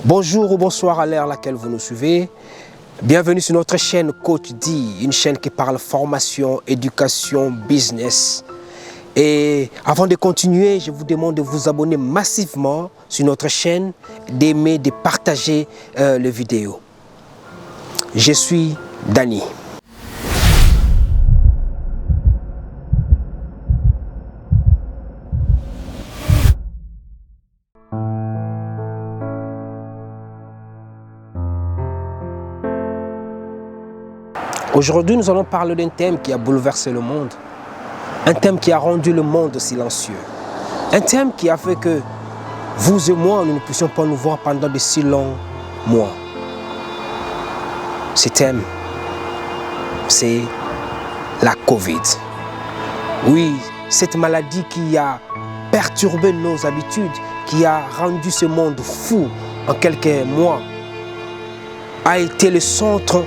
Bonjour ou bonsoir à l'heure à laquelle vous nous suivez. Bienvenue sur notre chaîne Coach D, une chaîne qui parle formation, éducation, business. Et avant de continuer, je vous demande de vous abonner massivement sur notre chaîne, d'aimer, de partager les vidéos. Je suis Danny. Aujourd'hui, nous allons parler d'un thème qui a bouleversé le monde, un thème qui a rendu le monde silencieux, un thème qui a fait que vous et moi, nous ne puissions pas nous voir pendant de si longs mois. Ce thème, c'est la Covid. Oui, cette maladie qui a perturbé nos habitudes, qui a rendu ce monde fou en quelques mois, a été le centre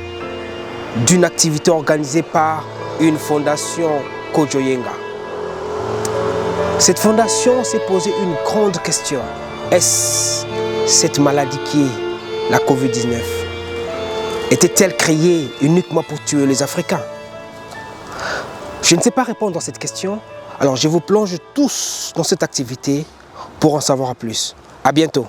d'une activité organisée par une fondation Kojoyenga. Cette fondation s'est posée une grande question. Est-ce cette maladie qui est la Covid-19 était-elle créée uniquement pour tuer les Africains? Je ne sais pas répondre à cette question, alors je vous plonge tous dans cette activité pour en savoir plus. À bientôt.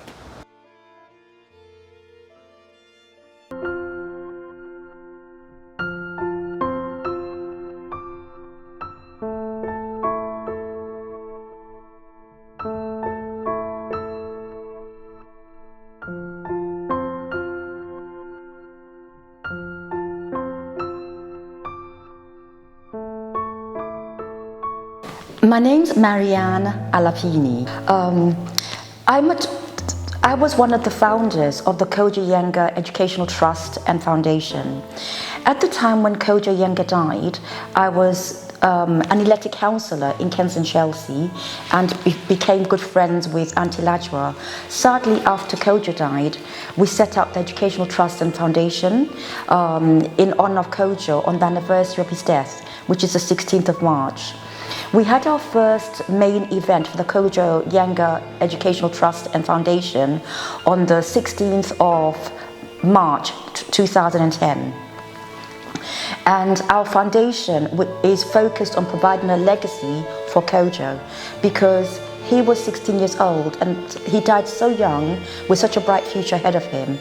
My name's Marianne Alapini. I was one of the founders of the Kojoyenga Educational Trust and Foundation. At the time when Kojoyenga died, I was an elected councillor in Kensington, Chelsea, and became good friends with Untitled. Sadly, after Kojo died, we set up the Educational Trust and Foundation in honour of Kojo on the anniversary of his death, which is the 16th of March. We had our first main event for the Kojoyenga Educational Trust and Foundation on the 16th of March 2010. And our foundation is focused on providing a legacy for Kojo because he was 16 years old and he died so young with such a bright future ahead of him.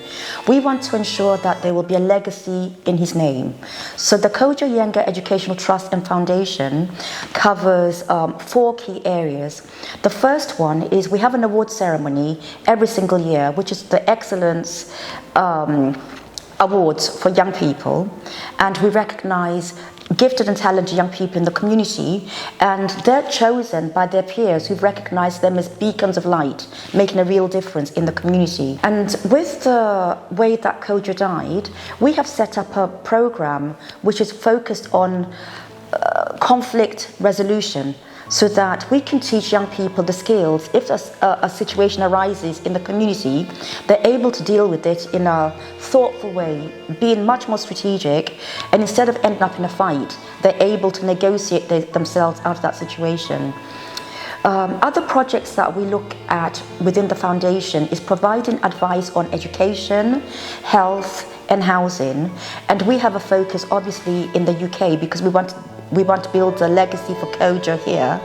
We want to ensure that there will be a legacy in his name. So the Kojoyenga Educational Trust and Foundation covers 4 key areas. The first one is we have an award ceremony every single year, which is the Excellence Awards for young people, and we recognize gifted and talented young people in the community, and they're chosen by their peers who've recognized them as beacons of light, making a real difference in the community. And with the way that Kojo died, we have set up a program which is focused on conflict resolution, so that we can teach young people the skills. If a situation arises in the community, they're able to deal with it in a thoughtful way, being much more strategic, and instead of ending up in a fight, they're able to negotiate themselves out of that situation. Other projects that we look at within the foundation is providing advice on education, health and housing, and we have a focus obviously in the UK because we want to build a legacy for Kojo here,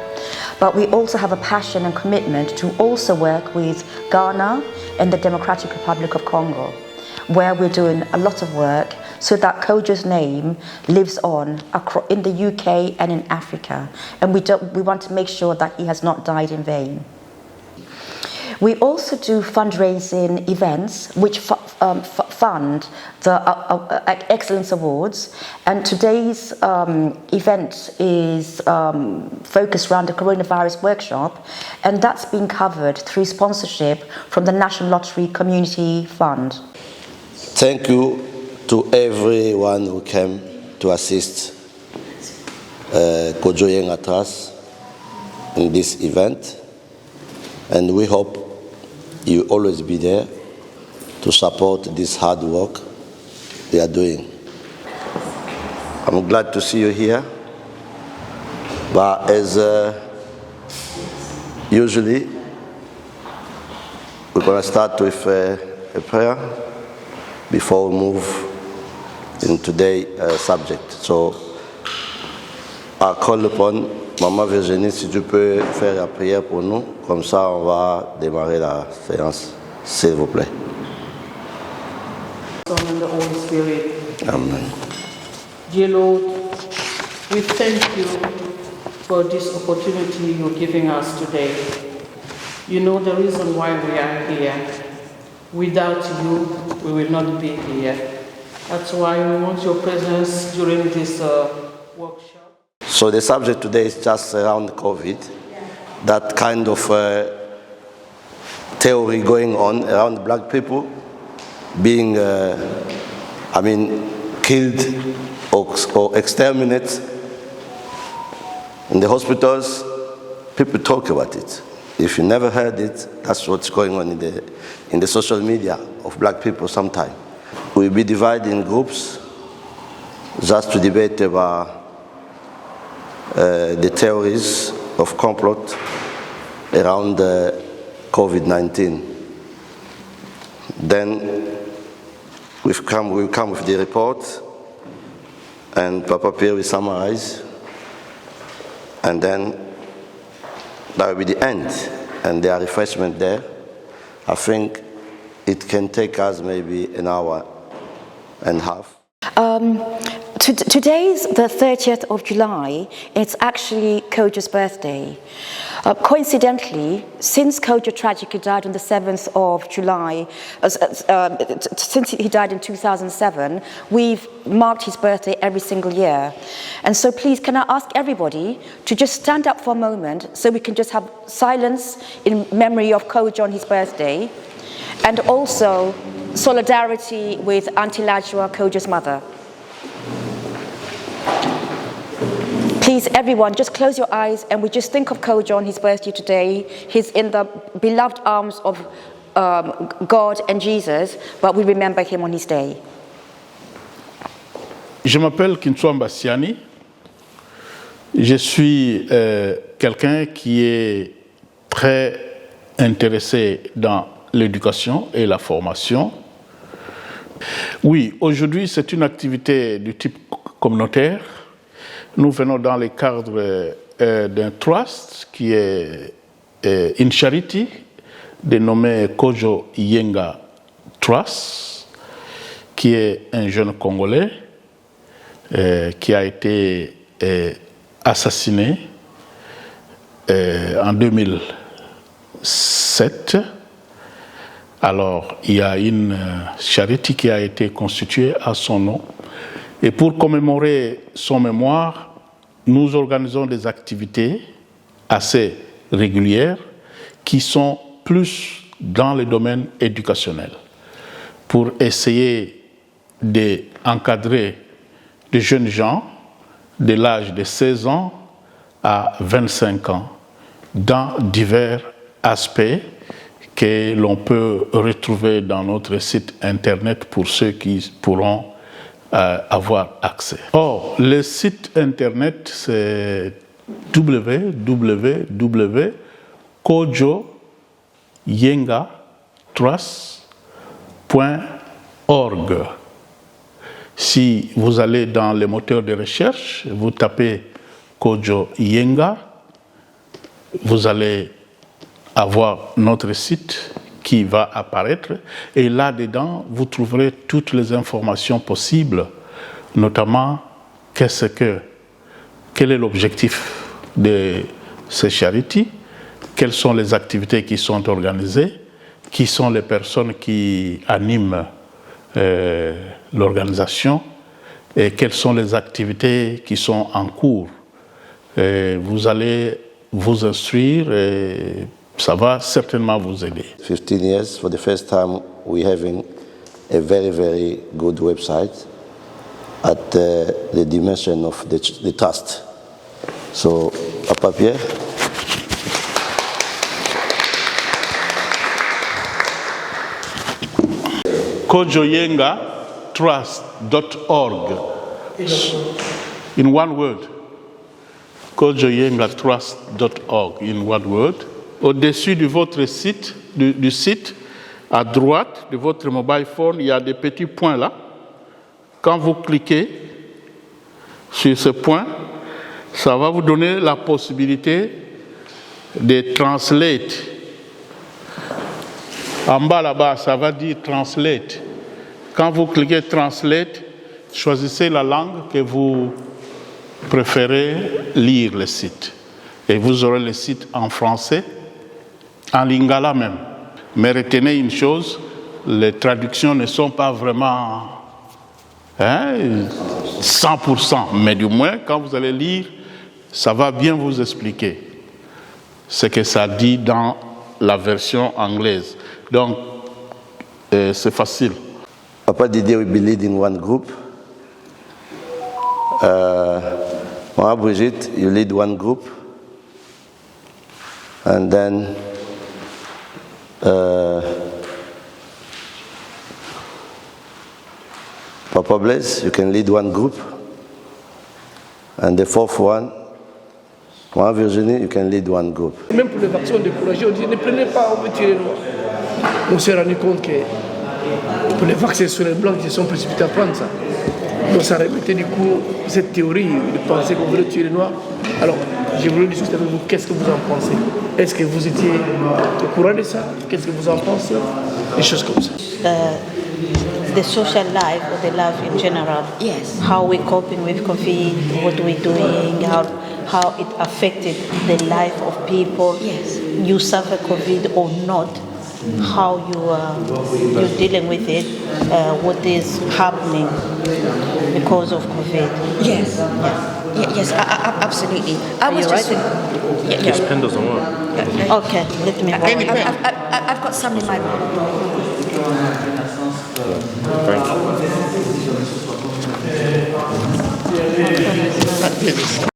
but we also have a passion and commitment to also work with Ghana and the Democratic Republic of Congo, where we're doing a lot of work so that Kojo's name lives on in the UK and in Africa, and we want to make sure that he has not died in vain. We also do fundraising events which fund the Excellence Awards, and today's event is focused around the coronavirus workshop, and that's been covered through sponsorship from the National Lottery Community Fund. Thank you to everyone who came to assist Kojoyenga Trust in this event, and we hope you always be there to support this hard work we are doing. I'm glad to see you here, but as usually we're going to start with a prayer before we move in today's subject. So, I call upon Maman Virginie, si tu peux faire la prière pour nous, comme ça on va démarrer la séance, s'il vous plaît. Son and the Holy Spirit. Amen. Dear Lord, we thank you for this opportunity you're giving us today. You know the reason why we are here. Without you, we will not be here. That's why we want your presence during this workshop. So the subject today is just around COVID, that kind of theory going on around black people being, killed or exterminated in the hospitals. People talk about it. If you never heard it, that's what's going on in the social media of black people sometimes. We'll be divided in groups just to debate about the theories of complot around COVID-19. Then we'll come with the report, and Papa Pierre will summarize, and then that will be the end, and there are refreshments there. I think it can take us maybe an hour and a half. Today's the 30th of July. It's actually Kojo's birthday. Coincidentally, since Kojo tragically died on the 7th of July, since he died in 2007, we've marked his birthday every single year. And so please, can I ask everybody to just stand up for a moment so we can just have silence in memory of Kojo on his birthday, and also solidarity with Auntie Lajua, Kojo's mother. Please, everyone, just close your eyes and we just think of Kojo on his birthday today. He's in the beloved arms of God and Jesus, but we remember him on his day. Je m'appelle Kinswa Mbassiani. Je suis quelqu'un qui est très intéressé dans l'éducation et la formation. Oui, aujourd'hui, c'est une activité du type communautaire. Nous venons dans le cadre d'un trust qui est une charity dénommée Kojo Yenga Trust, qui est un jeune Congolais qui a été assassiné en 2007. Alors, il y a une charity qui a été constituée à son nom. Et pour commémorer son mémoire, nous organisons des activités assez régulières qui sont plus dans le domaine éducationnel pour essayer d'encadrer des jeunes gens de l'âge de 16 ans à 25 ans dans divers aspects que l'on peut retrouver dans notre site internet pour ceux qui pourront avoir accès. Or, le site internet, c'est www.kojoyengatrust.org. Si vous allez dans les moteurs de recherche, vous tapez Kojo Yenga, vous allez avoir notre site qui va apparaître, et là-dedans, vous trouverez toutes les informations possibles, notamment quel est l'objectif de ces charities, quelles sont les activités qui sont organisées, qui sont les personnes qui animent l'organisation, et quelles sont les activités qui sont en cours. Et vous allez vous instruire et ça va certainement vous aider. 15 years, for the first time, we're having a very, very good website at the dimension of the trust. So, Papa Pierre. kojoyengatrust.org. In one word. kojoyengatrust.org, in one word. Au-dessus de votre site, du site, À droite de votre mobile phone, il y a des petits points là. Quand vous cliquez sur ce point, ça va vous donner la possibilité de translate. En bas là-bas, ça va dire translate. Quand vous cliquez translate, choisissez la langue que vous préférez lire le site. Et vous aurez le site en français, en lingala même. Mais retenez une chose, les traductions ne sont pas vraiment 100%, mais du moins, quand vous allez lire, ça va bien vous expliquer ce que ça dit dans la version anglaise. Donc, c'est facile. Papa Didier, we believe in one group. Mama Brigitte, you lead one group. And then Papa Blaise, you can lead one group. And the fourth one, Mama Virginie, you can lead one group. Même pour les vaccins, on décourageait, on dit ne prenez pas, on veut tuer les noirs. On s'est rendu compte que pour les vaccins sur les blancs, ils sont précipités à prendre ça. Donc ça répétait du coup cette théorie de penser qu'on voulait tuer les noirs. Alors, j'ai voulu discuter avec vous, qu'est-ce que vous en pensez? Est-ce que vous étiez au courant de ça? Qu'est-ce que vous en pensez? Des choses comme ça. The social life or the life in general. Yes. How we coping with COVID, what we're doing, how it affected the life of people. Yes. You suffer COVID or not, how you're dealing with it, what is happening because of COVID. Yes. Yes, absolutely. Are you writing? Yeah. Pen doesn't work. Okay, let me borrow. I've got some in my room. Thank you.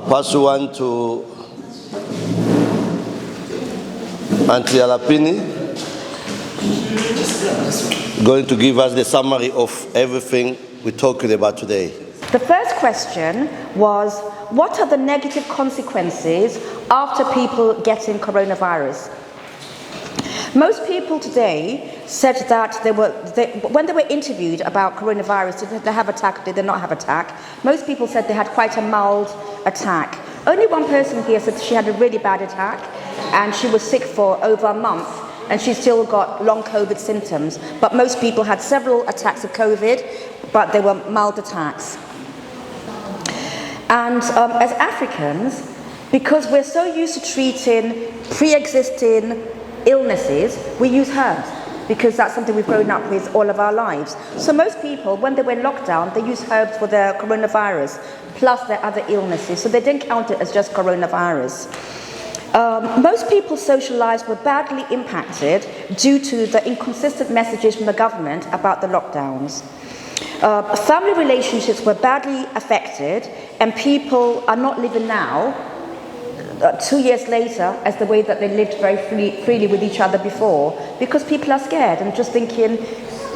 I'll pass you on to Auntie Alapini, going to give us the summary of everything we're talking about today. The first question was, what are the negative consequences after people getting coronavirus? Most people today said that when they were interviewed about coronavirus, did they have attack, did they not have attack? Most people said they had quite a mild attack. Only one person here said she had a really bad attack and she was sick for over a month and she still got long COVID symptoms. But most people had several attacks of COVID, but they were mild attacks. And as Africans, because we're so used to treating pre-existing illnesses, we use herbs because that's something we've grown up with all of our lives. So most people, when they were in lockdown, they used herbs for their coronavirus plus their other illnesses, so they didn't count it as just coronavirus. Most people's social lives were badly impacted due to the inconsistent messages from the government about the lockdowns. Family relationships were badly affected, and people are not living now 2 years later as the way that they lived very freely with each other before, because people are scared and just thinking,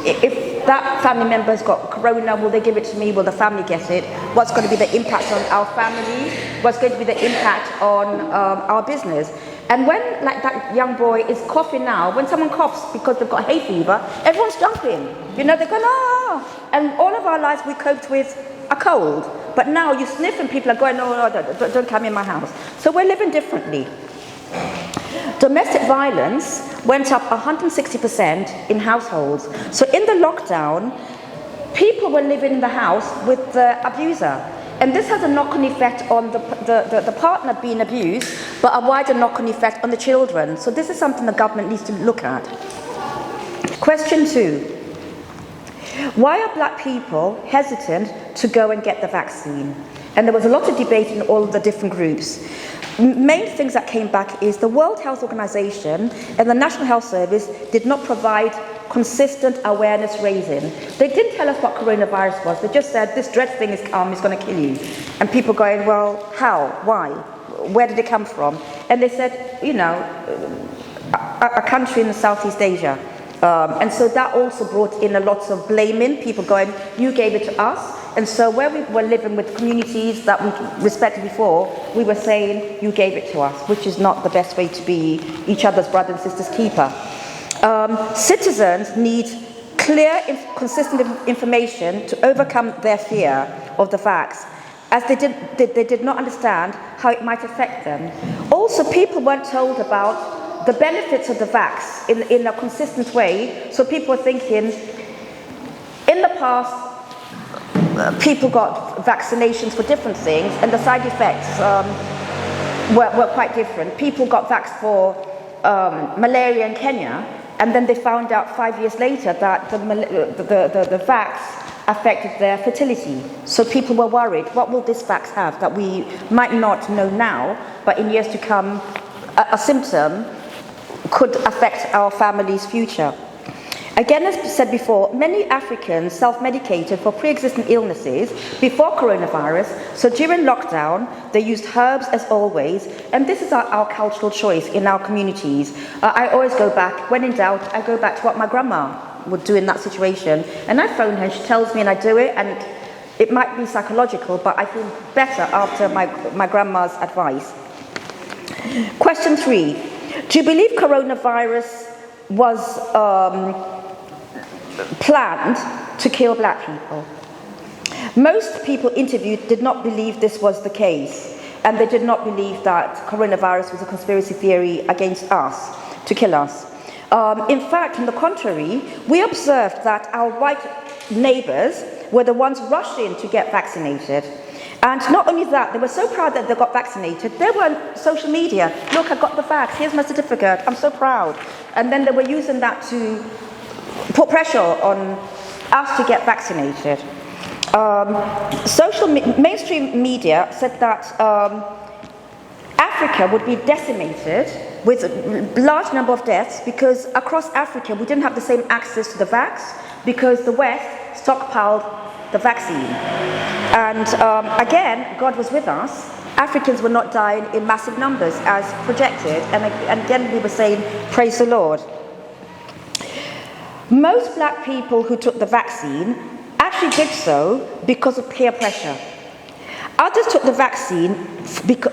if that family member has got corona, will they give it to me? Will the family get it? What's going to be the impact on our family? What's going to be the impact on our business? And when, like that young boy is coughing now, when someone coughs because they've got hay fever, everyone's jumping. You know, they're going, ah! And all of our lives we coped with a cold. But now you sniff and people are going, no, don't come in my house. So we're living differently. Domestic violence went up 160% in households. So in the lockdown, people were living in the house with the abuser. And this has a knock-on effect on the partner being abused, but a wider knock-on effect on the children. So this is something the government needs to look at. Question 2. Why are black people hesitant to go and get the vaccine? And there was a lot of debate in all of the different groups. Main things that came back is the World Health Organization and the National Health Service did not provide consistent awareness raising. They didn't tell us what coronavirus was. They just said, this dread thing is come, it's going to kill you. And people going, well, how? Why? Where did it come from? And they said, you know, a country in Southeast Asia. And so that also brought in a lot of blaming, people going, you gave it to us. And so where we were living with communities that we respected before, we were saying, you gave it to us, which is not the best way to be each other's brother and sister's keeper. Citizens need clear, consistent information to overcome their fear of the vax, as they did not understand how it might affect them. Also, people weren't told about the benefits of the vax in a consistent way. So people were thinking, in the past, people got vaccinations for different things, and the side effects were quite different. People got vaxxed for malaria in Kenya, and then they found out 5 years later that the vax affected their fertility. So people were worried, what will this vax have that we might not know now, but in years to come, a symptom could affect our family's future. Again, as said before, many Africans self-medicated for pre-existing illnesses before coronavirus. So during lockdown, they used herbs as always, and this is our cultural choice in our communities. I always go back, when in doubt, I go back to what my grandma would do in that situation, and I phone her, and she tells me, and I do it, and it might be psychological, but I feel better after my grandma's advice. Question 3. Do you believe coronavirus was planned to kill black people? Most people interviewed did not believe this was the case, and they did not believe that coronavirus was a conspiracy theory against us, to kill us. In fact, on the contrary, we observed that our white neighbors were the ones rushing to get vaccinated. And not only that, they were so proud that they got vaccinated. They were on social media. Look, I got the vax. Here's my certificate. I'm so proud. And then they were using that to put pressure on us to get vaccinated. Mainstream media said that Africa would be decimated with a large number of deaths because across Africa we didn't have the same access to the vax because the West stockpiled the vaccine. And again, God was with us Africans were not dying in massive numbers as projected. And again, we were saying, praise the Lord. Most black people who took the vaccine actually did so because of peer pressure. Others took the vaccine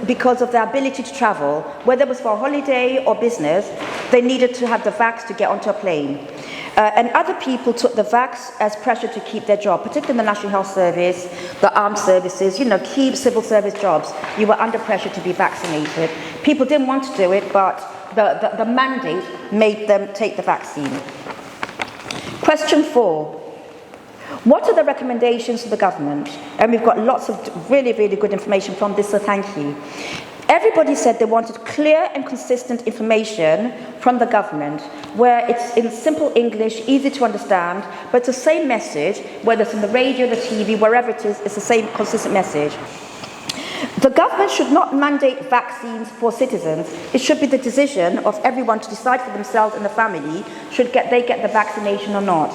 because of their ability to travel, whether it was for a holiday or business. They needed to have the vax to get onto a plane. And other people took the vax as pressure to keep their job, particularly the National Health Service, the armed services, key civil service jobs. You were under pressure to be vaccinated. People didn't want to do it, but the mandate made them take the vaccine. Question 4. What are the recommendations of the government? And we've got lots of really, really good information from this, so thank you. Everybody said they wanted clear and consistent information from the government, where it's in simple English, easy to understand, but it's the same message, whether it's on the radio, the TV, wherever it is, it's the same consistent message. The government should not mandate vaccines for citizens. It should be the decision of everyone to decide for themselves and the family, should they get the vaccination or not.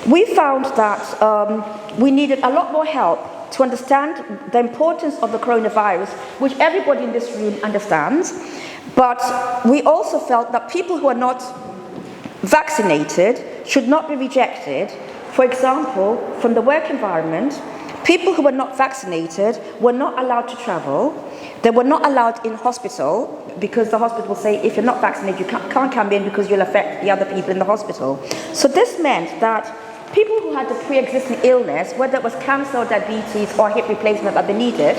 We found that we needed a lot more help to understand the importance of the coronavirus, which everybody in this room understands. But we also felt that people who are not vaccinated should not be rejected. For example, from the work environment, people who were not vaccinated were not allowed to travel. They were not allowed in hospital because the hospital will say, if you're not vaccinated, you can't come in because you'll affect the other people in the hospital. So this meant that people who had a pre-existing illness, whether it was cancer or diabetes or hip replacement that they needed,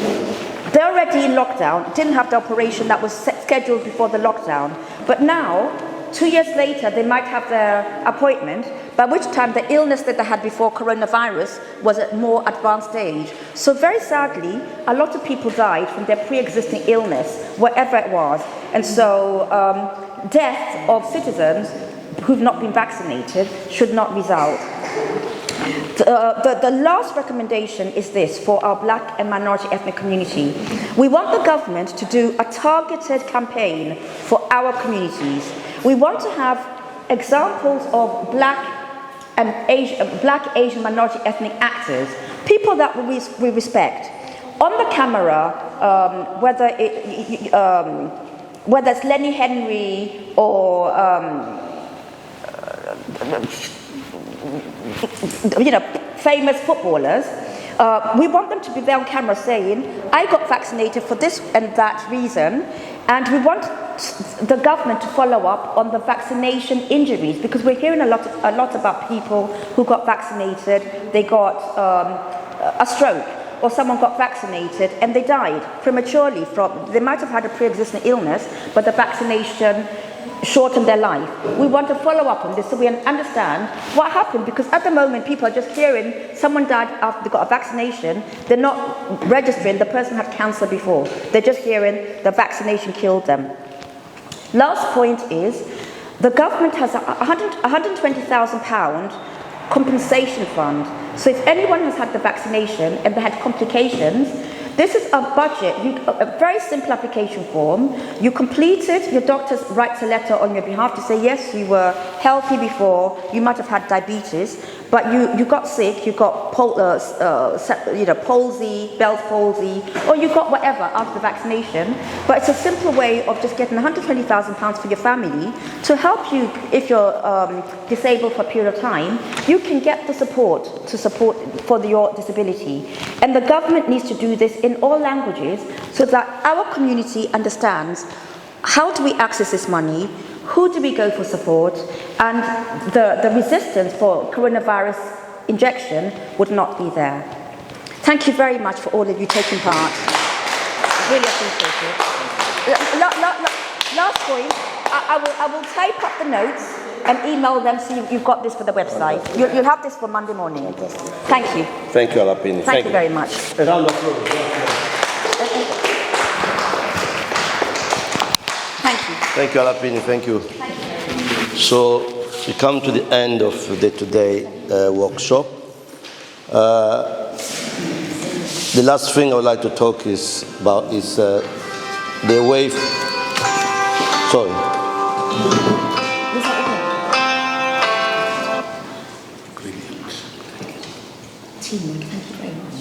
they're already in lockdown, didn't have the operation that was scheduled before the lockdown. But now, 2 years later, they might have their appointment, by which time the illness that they had before coronavirus was at more advanced stage. So very sadly, a lot of people died from their pre-existing illness, whatever it was. And so death of citizens who've not been vaccinated should not result. The last recommendation is this for our black and minority ethnic community. We want the government to do a targeted campaign for our communities. We want to have examples of black Asian minority ethnic actors, people that we respect. On the camera, whether it's Lenny Henry or famous footballers, we want them to be there on camera saying, I got vaccinated for this and that reason, and we want the government to follow up on the vaccination injuries, because we're hearing a lot about people who got vaccinated, they got a stroke, or someone got vaccinated and they died prematurely they might have had a pre-existing illness, but the vaccination shortened their life. We want to follow up on this so we understand what happened, because at the moment people are just hearing someone died after they got a vaccination. They're not registering the person had cancer before. They're just hearing the vaccination killed them. Last point is the government has a £120,000 compensation fund. So if anyone has had the vaccination and they had complications, this is a budget, a very simple application form. You complete it, your doctor writes a letter on your behalf to say, yes, you were healthy before, you might have had diabetes, but you got sick, you got palsy, Bell's palsy, or you got whatever after the vaccination. But it's a simple way of just getting £120,000 for your family to help you if you're disabled for a period of time. You can get the support for your disability. And the government needs to do this in all languages so that our community understands how do we access this money, who do we go for support, and the resistance for coronavirus injection would not be there. Thank you very much for all of you taking part. Really appreciate it. Last point, I will type up the notes and email them so you've got this for the website. You'll have this for Monday morning. Thank you. Thank you, Alapini. Thank you very much. A round of applause. Thank you. Thank you, Alapini. Thank you. So we come to the end of the today workshop. The last thing I would like to talk about is the way. Sorry. Thank you very much.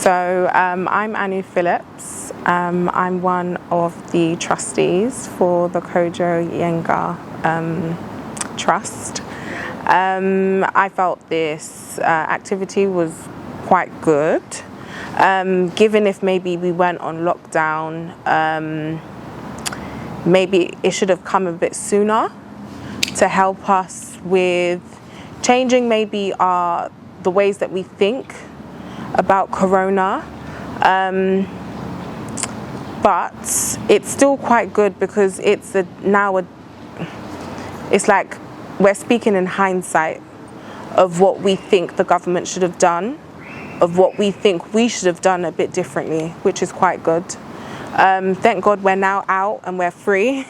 I'm Anu Phillips. I'm one of the trustees for the Kojo Yenga Trust. I felt this activity was quite good. Given if maybe we went on lockdown, maybe it should have come a bit sooner to help us with changing maybe the ways that we think about corona. But it's still quite good because it's like we're speaking in hindsight of what we think the government should have done, of what we think we should have done a bit differently, which is quite good. Thank God we're now out and we're free,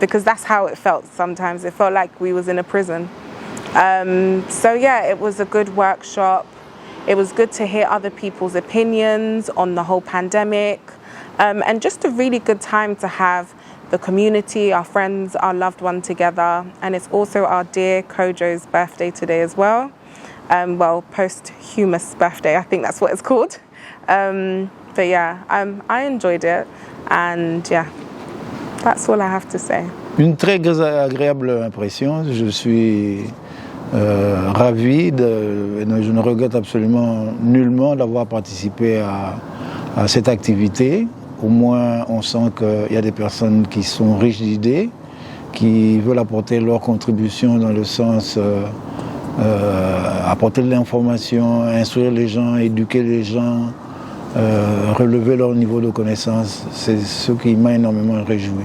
because that's how it felt sometimes. It felt like we was in a prison. So yeah, it was a good workshop. It was good to hear other people's opinions on the whole pandemic, and just a really good time to have the community, our friends, our loved one together. And it's also our dear Kojo's birthday today as well. Well, posthumous birthday, I think that's what it's called. But yeah, I enjoyed it, and yeah, that's all I have to say. Une très agréable impression. Je suis ravi, je ne regrette absolument nullement d'avoir participé à cette activité. Au moins, on sent qu'il y a des personnes qui sont riches d'idées, qui veulent apporter leur contribution dans le sens apporter de l'information, instruire les gens, éduquer les gens, relever leur niveau de connaissance. C'est ce qui m'a énormément réjoui.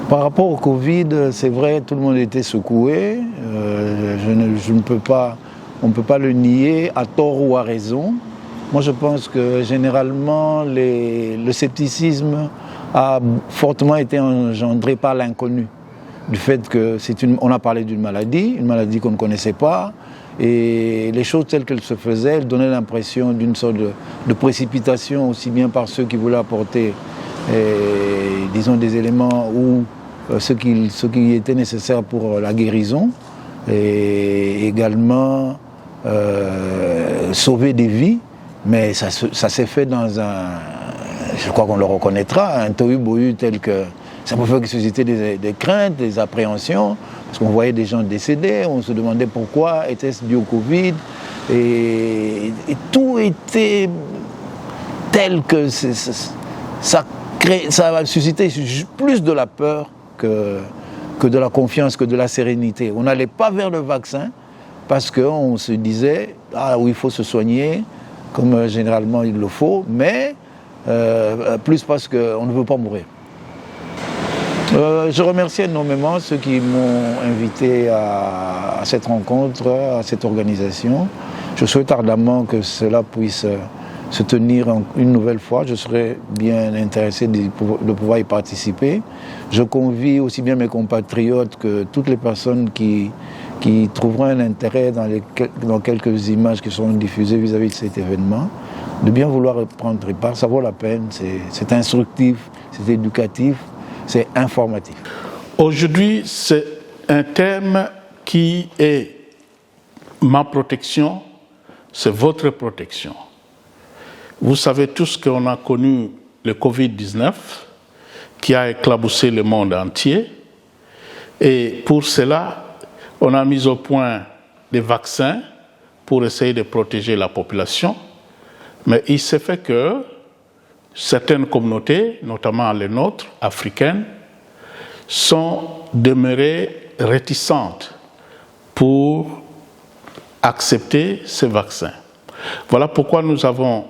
Par rapport au Covid, c'est vrai, tout le monde était secoué. On ne peut pas le nier, à tort ou à raison. Moi, je pense que généralement, le scepticisme a fortement été engendré par l'inconnu. Du fait que on a parlé d'une maladie qu'on ne connaissait pas, et les choses telles qu'elles se faisaient, elles donnaient l'impression d'une sorte de précipitation, aussi bien par ceux qui voulaient apporter, disons, des éléments ou ce qui était nécessaire pour la guérison, et également sauver des vies. Mais ça s'est fait dans je crois qu'on le reconnaîtra, un tohu-bohu tel que ça pouvait susciter des craintes, des appréhensions, parce qu'on voyait des gens décédés, on se demandait pourquoi, était-ce dû au Covid, et tout était tel que ça a suscité plus de la peur que de la confiance, que de la sérénité. On n'allait pas vers le vaccin parce qu'on se disait « Ah oui, il faut se soigner », comme généralement il le faut, mais plus parce qu'on ne veut pas mourir. Je remercie énormément ceux qui m'ont invité à cette rencontre, à cette organisation. Je souhaite ardemment que cela puisse se tenir une nouvelle fois. Je serais bien intéressé de pouvoir y participer. Je convie aussi bien mes compatriotes que toutes les personnes qui trouveront un intérêt dans quelques images qui seront diffusées vis-à-vis de cet événement, de bien vouloir prendre part. Ça vaut la peine, c'est instructif, c'est éducatif, c'est informatif. Aujourd'hui, c'est un thème qui est ma protection, c'est votre protection. Vous savez tous qu'on a connu le Covid-19 qui a éclaboussé le monde entier, et pour cela, on a mis au point des vaccins pour essayer de protéger la population, mais il s'est fait que certaines communautés, notamment les nôtres, africaines, sont demeurées réticentes pour accepter ces vaccins. Voilà pourquoi nous avons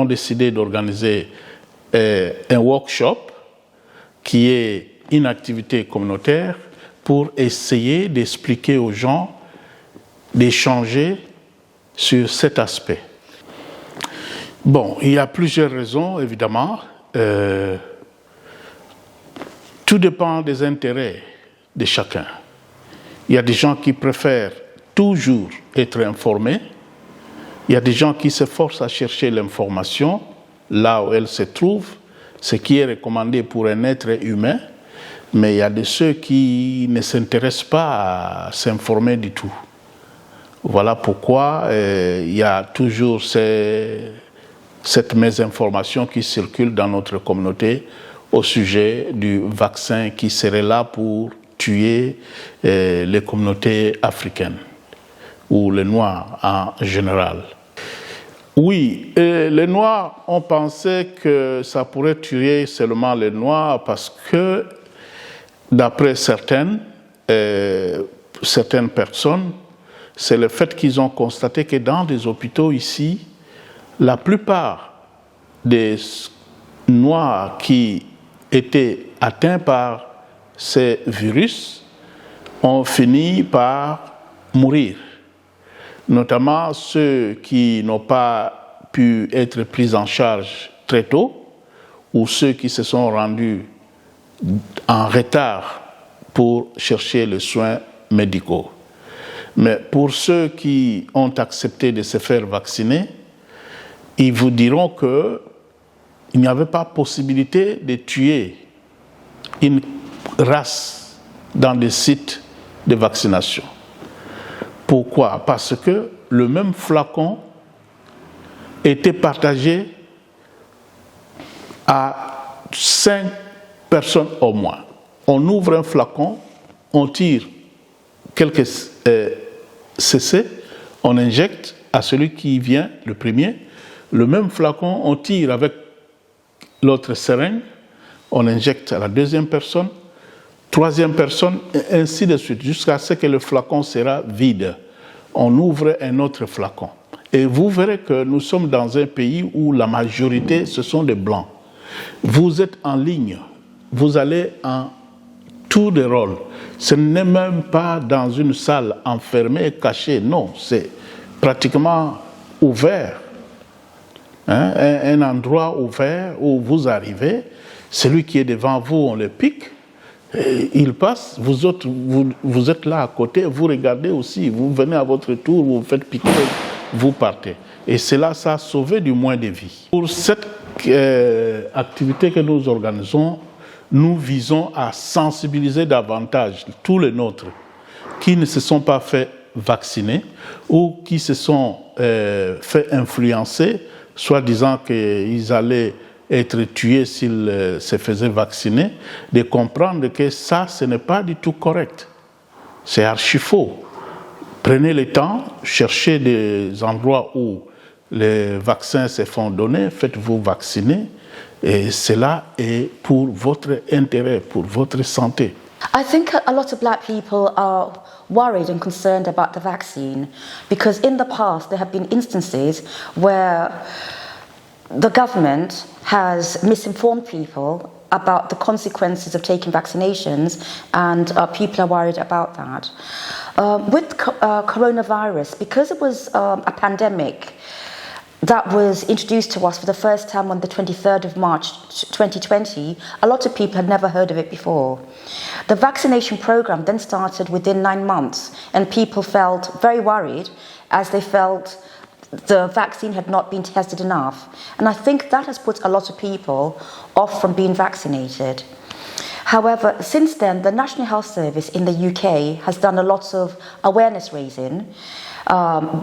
décidé d'organiser un workshop qui est une activité communautaire pour essayer d'expliquer aux gens, d'échanger sur cet aspect. Bon, il y a plusieurs raisons, évidemment. Tout dépend des intérêts de chacun. Il y a des gens qui préfèrent toujours être informés. Il y a des gens qui s'efforcent à chercher l'information là où elle se trouve, ce qui est recommandé pour un être humain. Mais il y a de ceux qui ne s'intéressent pas à s'informer du tout. Voilà pourquoi il y a toujours cette mésinformation qui circule dans notre communauté au sujet du vaccin qui serait là pour tuer les communautés africaines ou les Noirs en général. Oui, les Noirs ont pensé que ça pourrait tuer seulement les Noirs parce que, d'après certaines personnes, c'est le fait qu'ils ont constaté que dans des hôpitaux ici, la plupart des Noirs qui étaient atteints par ces virus ont fini par mourir, notamment ceux qui n'ont pas pu être pris en charge très tôt ou ceux qui se sont rendus en retard pour chercher les soins médicaux. Mais pour ceux qui ont accepté de se faire vacciner, ils vous diront qu'il n'y avait pas possibilité de tuer une race dans des sites de vaccination. Pourquoi? Parce que le même flacon était partagé à 5 personnes au moins. On ouvre un flacon, on tire quelques cc, on injecte à celui qui vient le premier. Le même flacon, on tire avec l'autre seringue, on injecte à la deuxième personne, troisième personne, et ainsi de suite, jusqu'à ce que le flacon sera vide. On ouvre un autre flacon. Et vous verrez que nous sommes dans un pays où la majorité, ce sont des Blancs. Vous êtes en ligne, vous allez en tour de rôle. Ce n'est même pas dans une salle enfermée, cachée, non, c'est pratiquement ouvert. Un endroit ouvert où vous arrivez, celui qui est devant vous, on le pique, il passe, vous autres, vous êtes là à côté, vous regardez aussi, vous venez à votre tour, vous vous faites piquer, vous partez. Et cela, ça a sauvé du moins des vies. Pour cette activité que nous organisons, nous visons à sensibiliser davantage tous les nôtres qui ne se sont pas fait vacciner ou qui se sont fait influencer, soit disant qu'ils allaient être tués s'ils se faisaient vacciner, de comprendre que ça, ce n'est pas du tout correct. C'est archi faux. Prenez le temps, cherchez des endroits où les vaccins se font donner, faites-vous vacciner, et cela est pour votre intérêt, pour votre santé. I think a lot of black people are worried and concerned about the vaccine because in the past there have been instances where the government has misinformed people about the consequences of taking vaccinations, and people are worried about that. With coronavirus, because it was a pandemic that was introduced to us for the first time on the 23rd of March 2020, a lot of people had never heard of it before. The vaccination program then started within 9 months, and people felt very worried as they felt the vaccine had not been tested enough. And I think that has put a lot of people off from being vaccinated. However, since then, the National Health Service in the UK has done a lot of awareness raising.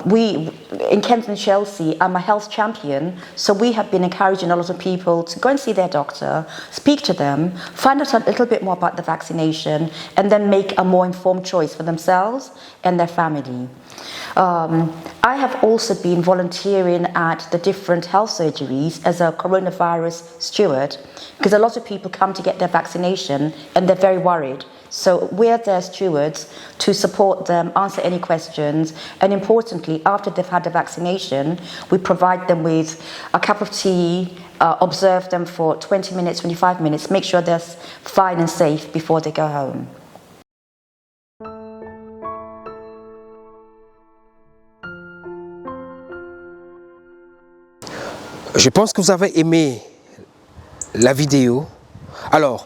We, in Kent and Chelsea, I'm a health champion, so we have been encouraging a lot of people to go and see their doctor, speak to them, find out a little bit more about the vaccination, and then make a more informed choice for themselves and their family. I have also been volunteering at the different health surgeries as a coronavirus steward, because a lot of people come to get their vaccination and they're very worried. So we're their stewards to support them, answer any questions, and importantly, after they've had the vaccination, we provide them with a cup of tea, observe them for 20 minutes, 25 minutes, make sure they're fine and safe before they go home. Je pense que vous avez aimé la vidéo. Alors,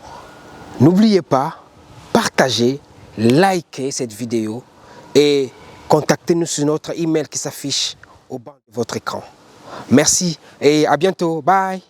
n'oubliez pas, partagez, likez cette vidéo et contactez-nous sur notre email qui s'affiche au bas de votre écran. Merci et à bientôt. Bye.